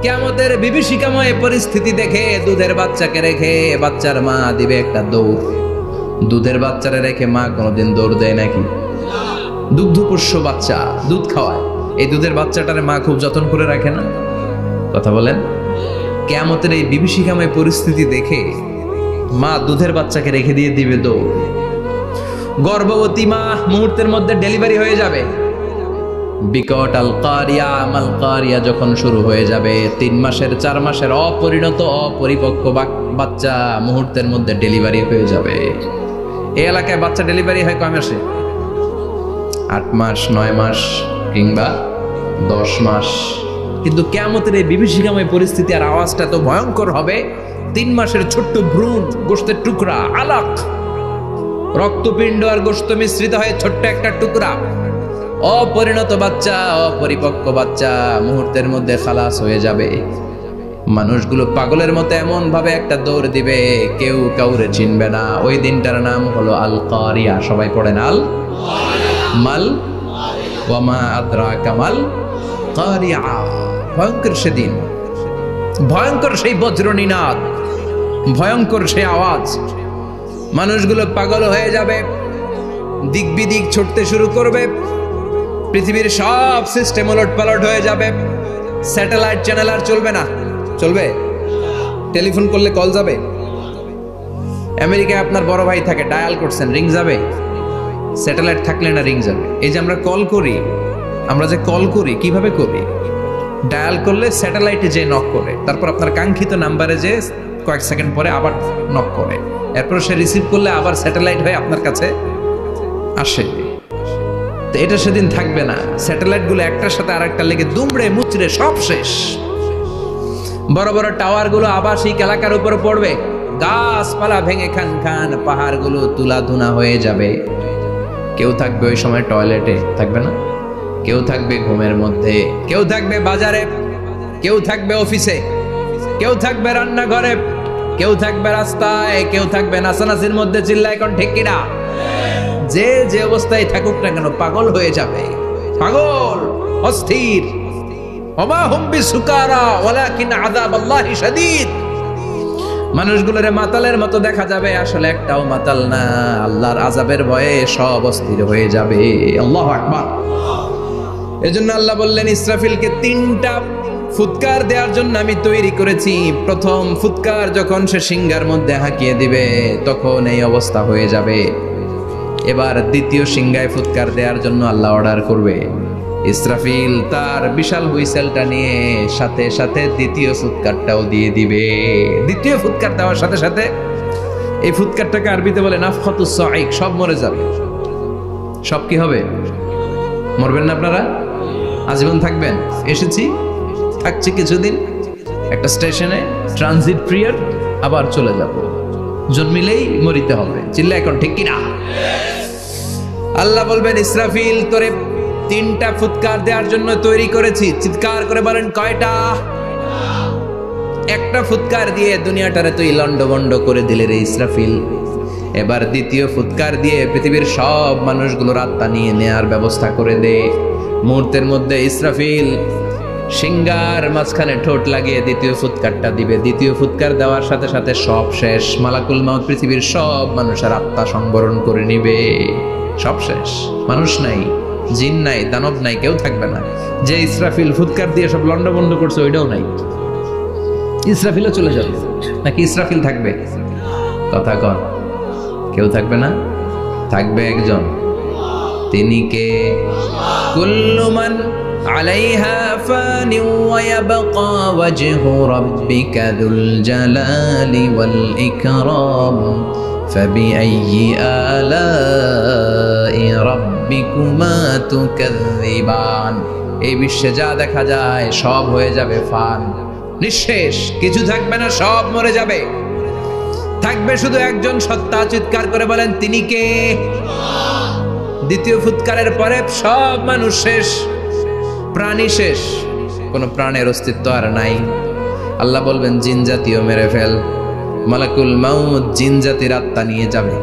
কিয়ামতের বিভীষিকাময় পরিস্থিতি দেখে দুধের বাচ্চাকে রেখে বাচ্চার মা দিবে একটা দৌড়। দুধের বাচ্চারে রেখে মা কোনোদিন দৌড় দেয় নাকি? দুগ্ধপোষ্য বাচ্চা, দুধ খাওয়ায়, এই দুধের বাচ্চাটারে মা খুব যত্ন করে রাখে না? কথা বলেন। কিয়ামতের এই বিভীষিকাময় পরিস্থিতি দেখে মা দুধের বাচ্চাকে রেখে দিয়ে দিবে দৌড়। গর্ভবতী মা মুহূর্তের মধ্যে ডেলিভারি হয়ে যাবে। বিকট আল কারিয়া মাল কারিয়া যখন শুরু হয়ে যাবে, 3 মাসের 4 মাসের অপরিণত অপরিপক্ক বাচ্চা মুহূর্তের মধ্যে ডেলিভারি হয়ে যাবে। এই এলাকায় বাচ্চা ডেলিভারি হয় কয় মাসে? 8 মাস, 9 মাস কিংবা 10 মাস। কিন্তু কিয়ামতের এই বিভীষিকাময় পরিস্থিতি আর আওয়াজটা তো ভয়ঙ্কর হবে। 3 মাসের ছোট্ট ভ্রূণ, গোশতের টুকরা, আলাক, রক্তপিণ্ড আর গোশত মিশ্রিত হয়ে ছোট্ট একটা টুকরা, অপরিণত বাচ্চা, অপরিপক্ক বাচ্চা মুহূর্তের মধ্যে খালাস হয়ে যাবে। মানুষগুলো পাগলের মতো এমন ভাবে একটা দৌড় দিবে, কেউ কাউরে চিনবে না। ওই দিনটার নাম হলো আল কারিয়া। সবাই পড়েন আল মাল ওয়ামা আদরাকা মাল কারিয়া। ভয়ঙ্কর সেদিন, ভয়ঙ্কর সেই বজ্রনিনাদ, ভয়ঙ্কর সেই আওয়াজ। মানুষগুলো পাগল হয়ে যাবে, দিক বিদিক ছুটতে শুরু করবে। পৃথিবীর সব সিস্টেম ওলটপালট হয়ে যাবে। স্যাটেলাইট চ্যানেল আর চলবে না। চলবে? টেলিফোন করলে কল যাবে? আমেরিকায় আপনার বড় ভাই থাকে, ডায়াল করছেন, রিং যাবে? স্যাটেলাইট থাকলে না রিং যাবে? এই যে আমরা কল করি, আমরা যে কল করি কিভাবে করি? ডায়াল করলে স্যাটেলাইটে যে নক করে, তারপর আপনার কাঙ্ক্ষিত নাম্বারে যে কয়েক সেকেন্ড পরে আবার নক করে, এরপর সে রিসিভ করলে আবার স্যাটেলাইট হয়ে আপনার কাছে আসে। তো এটা সেদিন থাকবে না। স্যাটেলাইট গুলো একটার সাথে আরেকটা লেগে দুমড়ে মুচড়ে সব শেষ। বড় বড় টাওয়ার গুলো আবাসিক এলাকার উপর পড়বে, গাছপালা ভেঙে খান খান, পাহাড় গুলো তুলাধুনা হয়ে যাবে। কেউ থাকবে ওই সময় টয়লেটে, থাকবে না? কেউ থাকবে ঘুমের মধ্যে, কেউ থাকবে বাজারে, কেউ থাকবে অফিসে, কেউ থাকবে রান্নাঘরে, কেউ থাকবে রাস্তায়, কেউ থাকবে নাচানাচির মধ্যে। চিল্লায় কোন ঠিক কিনা? যে যে অবস্থায় থাকুক না কেন পাগল হয়ে যাবে, পাগল, অস্থির। ওমা হুম বিসুকারা ওয়ালাকিন আযাবাল্লাহি শাদীদ। মানুষগুলোরে মাতালের মতো দেখা যাবে, আসলে একটাও মাতাল না। আল্লাহর আযাবের ভয়ে সব অস্থির হয়ে যাবে। আল্লাহু আকবার। এজন্য আল্লাহ বললেন ইসরাফিলকে 3টা ফুৎকার দেওয়ার জন্য আমি তৈরি করেছি। প্রথম ফুৎকার যখন সে সিংহার মধ্যে হাঁকিয়ে দিবে, তখন এই অবস্থা হয়ে যাবে। এবার দ্বিতীয় সিংহায় ফুৎকার দেওয়ার জন্য আল্লাহ অর্ডার করবে। ইসরাফিল তার বিশাল হুইসেলটা নিয়ে সাথে সাথে দ্বিতীয় ফুৎকারটাও দিয়ে দিবে। দ্বিতীয় ফুৎকার দেওয়ার সাথে সাথে, এই ফুৎকারটাকে আরবিতে বলে নাফখাতুস সাঈক, সব মরে যাবে। সব কি হবে? মরবেন না আপনারা? আজীবন থাকবেন? এসেছি, থাকছি কিছুদিন, একটা স্টেশনে ট্রানজিট পিরিয়ড, আবার চলে যাব। জন্মিলেই মরিতে হবে। চিল্লা এখন ঠিক কিনা? আল্লাহ বলবেন ইসরাফিল তোরে 3টা ফুৎকার দেওয়ার জন্য তৈরি করেছি। চিৎকার করে বলেন কয়টা? একটা ফুৎকার দিয়ে দুনিয়াটারে তুই লন্ডভন্ড করে দিলে রে ইসরাফিল। এবার দ্বিতীয় ফুৎকার দিয়ে পৃথিবীর সব মানুষগুলোর আত্মা নিয়ে নেয়ার ব্যবস্থা করে দে। মুহূর্তের মধ্যে ইসরাফিল সিংহার মাঝখানে ঠোঁট লাগিয়ে দ্বিতীয় ফুৎকারটা দিবে। দ্বিতীয় ফুৎকার দেওয়ার সাথে সাথে সব শেষ। মালাকুল মাউত পৃথিবীর সব মানুষের আত্মা সংবরণ করে নিবে। সব শেষ, মানুষ নাই, জিন নাই, দানব নাই, কেউ থাকবে না। যে ইসরাফিল ফুৎকার দিয়ে সব লন্ডভন্ড করছে ওইটাও নাই। ইসরাফিলও চলে যাবে, নাকি ইসরাফিল থাকবে? কথা কর, কেউ থাকবে না? থাকবে একজন। তিনি কে? কুল্লু মান আলাইহা ফানি ওয়া ইয়াবকা ওয়াজহু রাব্বিকা যুল জালালি ওয়াল ইকরাম ফাবিআইয়ি আলাই রাব্বিকুমা তুকাযযিবান। এই বিশ্বে যা দেখা যায় সব হয়ে যাবে ফান, নিঃশেষ, কিছু থাকবে না, সব মরে যাবে। থাকবে শুধু একজন সত্তা। চিৎকার করে বলেন তিনি কে? দ্বিতীয় ফুৎকারের পরে সব মানুষ শেষ, প্রাণী শেষ, কোনো প্রাণের অস্তিত্ব আর নাই। আল্লাহ বলবেন জিন জাতীয় মেরে ফেল। মালাকুল মাউত জিন জাতির আত্মা নিয়ে যাবে।